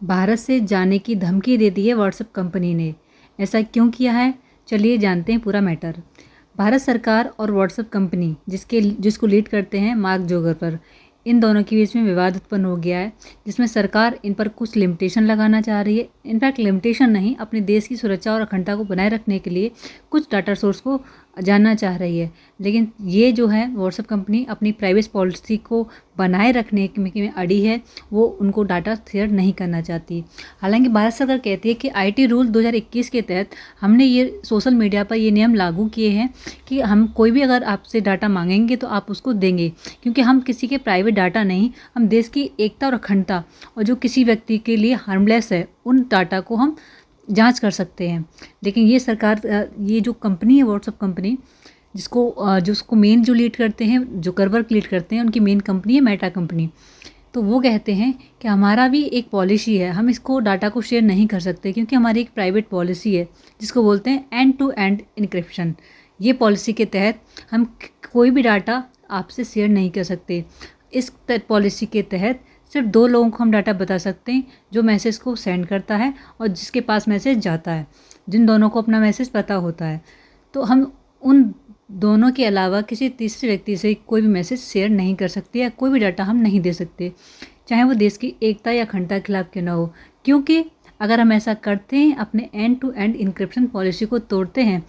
भारत से जाने की धमकी दे दी है व्हाट्सएप कंपनी ने। ऐसा क्यों किया है, चलिए जानते हैं पूरा मैटर। भारत सरकार और व्हाट्सएप कंपनी जिसको लीड करते हैं मार्क जुकरबर्ग, इन दोनों के बीच में विवाद उत्पन्न हो गया है, जिसमें सरकार इन पर कुछ लिमिटेशन लगाना चाह रही है। इनफैक्ट लिमिटेशन नहीं, अपने देश की सुरक्षा और अखंडता को बनाए रखने के लिए कुछ डाटा सोर्स को जानना चाह रही है। लेकिन ये जो है व्हाट्सएप कंपनी अपनी प्राइवेसी पॉलिसी को बनाए रखने में अड़ी है, वो उनको डाटा शेयर नहीं करना चाहती। हालांकि भारत सरकार कहती है कि आईटी रूल 2021 के तहत हमने ये सोशल मीडिया पर ये नियम लागू किए हैं कि हम कोई भी अगर आपसे डाटा मांगेंगे तो आप उसको देंगे, क्योंकि हम किसी के प्राइवेट डाटा नहीं, हम देश की एकता और अखंडता और जो किसी व्यक्ति के लिए हार्मलेस है उन डाटा को हम जांच कर सकते हैं। लेकिन ये सरकार, ये जो कंपनी है व्हाट्सएप कंपनी, जिसको मेन जो लीड करते हैं, जुकरबर्ग लीड करते हैं, उनकी मेन कंपनी है मेटा कंपनी। तो वो कहते हैं कि हमारा भी एक पॉलिसी है, हम इसको डाटा को शेयर नहीं कर सकते क्योंकि हमारी एक प्राइवेट पॉलिसी है जिसको बोलते हैं एंड टू एंड इनक्रिप्शन। ये पॉलिसी के तहत हम कोई भी डाटा आपसे शेयर नहीं कर सकते। इस पॉलिसी के तहत सिर्फ 2 लोगों को हम डाटा बता सकते हैं, जो मैसेज को सेंड करता है और जिसके पास मैसेज जाता है, जिन दोनों को अपना मैसेज पता होता है। तो हम उन दोनों के अलावा किसी तीसरे व्यक्ति से कोई भी मैसेज शेयर नहीं कर सकते या कोई भी डाटा हम नहीं दे सकते, चाहे वो देश की एकता या अखंडता के खिलाफ क्यों ना हो। क्योंकि अगर हम ऐसा करते हैं, अपने end to end encryption policy को तोड़ते हैं,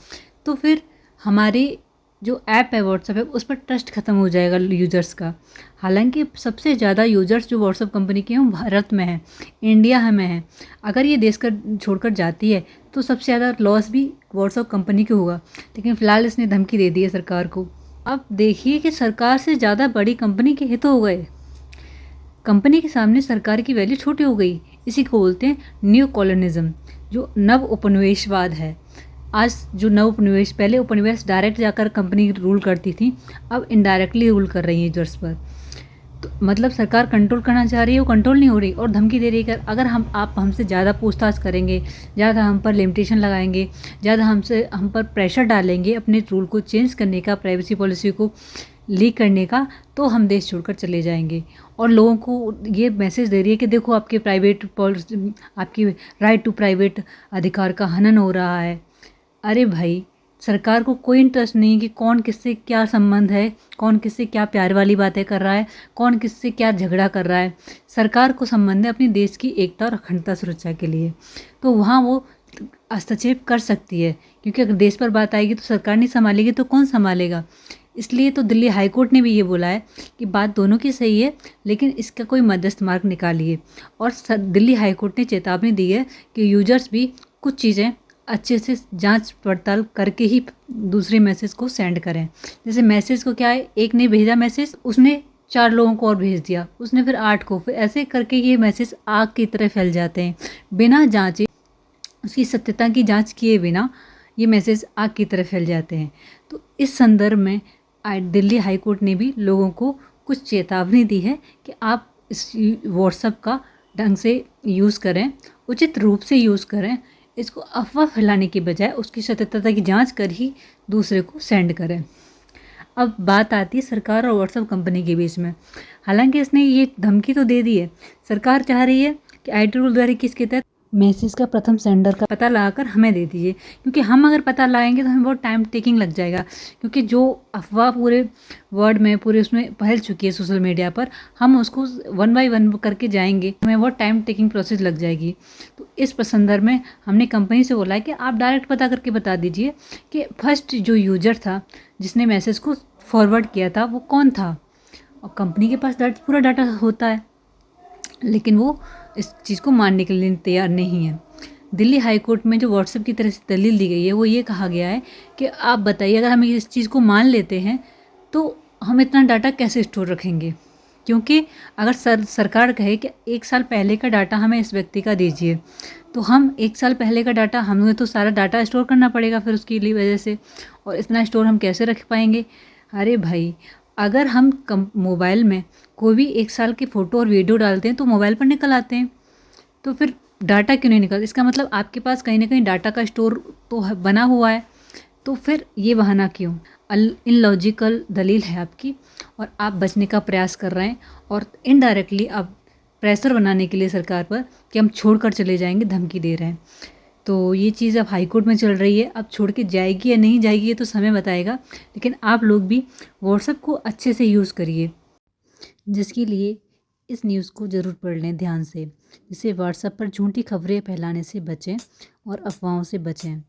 तो फिर हमारी जो ऐप है व्हाट्सएप है उस पर ट्रस्ट खत्म हो जाएगा यूज़र्स का। हालांकि सबसे ज़्यादा यूज़र्स जो व्हाट्सएप कंपनी के हैं वो भारत में है, इंडिया में है। अगर ये देश कर छोड़कर जाती है तो सबसे ज़्यादा लॉस भी व्हाट्सएप कंपनी को होगा। लेकिन फ़िलहाल इसने धमकी दे दी है सरकार को। अब देखिए कि सरकार से ज़्यादा बड़ी कंपनी के हित हो गए। कंपनी के सामने सरकार की वैल्यू छोटी हो गई। इसी को बोलते हैं न्यू कॉलोनिज्म, जो नव उपनिवेशवाद है। आज जो नव उपनिवेश, पहले उपनिवेश डायरेक्ट जाकर कंपनी रूल करती थी, अब इनडायरेक्टली रूल कर रही है यूजर्स पर। तो मतलब सरकार कंट्रोल करना चाह रही है, वो कंट्रोल नहीं हो रही और धमकी दे रही है कि अगर आप हमसे ज़्यादा पूछताछ करेंगे, ज़्यादा हम पर लिमिटेशन लगाएंगे, ज़्यादा हम पर प्रेशर डालेंगे अपने रूल को चेंज करने का, प्राइवेसी पॉलिसी को लीक करने का, तो हम देश छोड़कर चले जाएंगे। और लोगों को ये मैसेज दे रही है कि देखो आपके प्राइवेट पॉलिसी, आपकी राइट टू प्राइवेट अधिकार का हनन हो रहा है। अरे भाई, सरकार को कोई इंटरेस्ट नहीं कि कौन किससे क्या संबंध है, कौन किससे क्या प्यार वाली बातें कर रहा है, कौन किससे क्या झगड़ा कर रहा है। सरकार को संबंध है अपनी देश की एकता और अखंडता सुरक्षा के लिए, तो वहाँ वो हस्तक्षेप कर सकती है। क्योंकि अगर देश पर बात आएगी तो सरकार नहीं संभालेगी तो कौन संभालेगा। इसलिए तो दिल्ली हाई कोर्ट ने भी ये बोला है कि बात दोनों की सही है, लेकिन इसका कोई मध्यस्थ मार्ग निकालिए। और दिल्ली हाई कोर्ट ने चेतावनी दी है कि यूजर्स भी कुछ चीज़ें अच्छे से जांच पड़ताल करके ही दूसरे मैसेज को सेंड करें। जैसे मैसेज को क्या है, एक ने भेजा मैसेज, उसने 4 लोगों को और भेज दिया, उसने फिर 8 को, फिर ऐसे करके ये मैसेज आग की तरह फैल जाते हैं। बिना जांचे, उसकी सत्यता की जांच किए बिना ये मैसेज आग की तरह फैल जाते हैं। तो इस संदर्भ में दिल्ली हाई कोर्ट ने भी लोगों को कुछ चेतावनी दी है कि आप इस व्हाट्सएप का ढंग से यूज़ करें, उचित रूप से यूज़ करें। इसको अफवाह फैलाने की बजाय उसकी सत्यता की जांच कर ही दूसरे को सेंड करें। अब बात आती है सरकार और व्हाट्सएप कंपनी के बीच में। हालांकि इसने ये धमकी तो दे दी है, सरकार चाह रही है कि आईटी रूल 2021 के तहत मैसेज का प्रथम सेंडर का पता लगाकर हमें दे दीजिए, क्योंकि हम अगर पता लगाएंगे तो हमें बहुत टाइम टेकिंग लग जाएगा। क्योंकि जो अफवाह पूरे वर्ल्ड में, पूरे उसमें फैल चुकी है सोशल मीडिया पर, हम उसको 1 बाय 1 करके जाएंगे, हमें बहुत टाइम टेकिंग प्रोसेस लग जाएगी। तो इस संदर्भ में हमने कंपनी से बोला है कि आप डायरेक्ट पता करके बता दीजिए कि फर्स्ट जो यूजर था जिसने मैसेज को फॉरवर्ड किया था वो कौन था। और कंपनी के पास पूरा डाटा होता है, लेकिन वो इस चीज़ को मानने के लिए तैयार नहीं है। दिल्ली हाई कोर्ट में जो व्हाट्सएप की तरह से दलील दी गई है, वो ये कहा गया है कि आप बताइए, अगर हम इस चीज़ को मान लेते हैं तो हम इतना डाटा कैसे स्टोर रखेंगे। क्योंकि अगर सरकार कहे कि 1 साल पहले का डाटा हमें इस व्यक्ति का दीजिए, तो हम 1 साल पहले का डाटा, हमें तो सारा डाटा स्टोर करना पड़ेगा फिर उसकी वजह से, और इतना स्टोर हम कैसे रख पाएंगे। अरे भाई, अगर हम मोबाइल में कोई भी 1 साल की फ़ोटो और वीडियो डालते हैं तो मोबाइल पर निकल आते हैं, तो फिर डाटा क्यों नहीं निकल। इसका मतलब आपके पास कहीं ना कहीं डाटा का स्टोर तो बना हुआ है, तो फिर ये बहाना क्यों। इलॉजिकल दलील है आपकी, और आप बचने का प्रयास कर रहे हैं और इनडायरेक्टली आप प्रेशर बनाने के लिए सरकार पर कि हम छोड़कर चले जाएंगे, धमकी दे रहे हैं। तो ये चीज़ अब हाई कोर्ट में चल रही है। अब छोड़ के जाएगी या नहीं जाएगी ये तो समय बताएगा, लेकिन आप लोग भी व्हाट्सएप को अच्छे से यूज़ करिए, जिसके लिए इस न्यूज़ को ज़रूर पढ़ लें ध्यान से, जिससे व्हाट्सएप पर झूठी खबरें फैलाने से बचें और अफवाहों से बचें।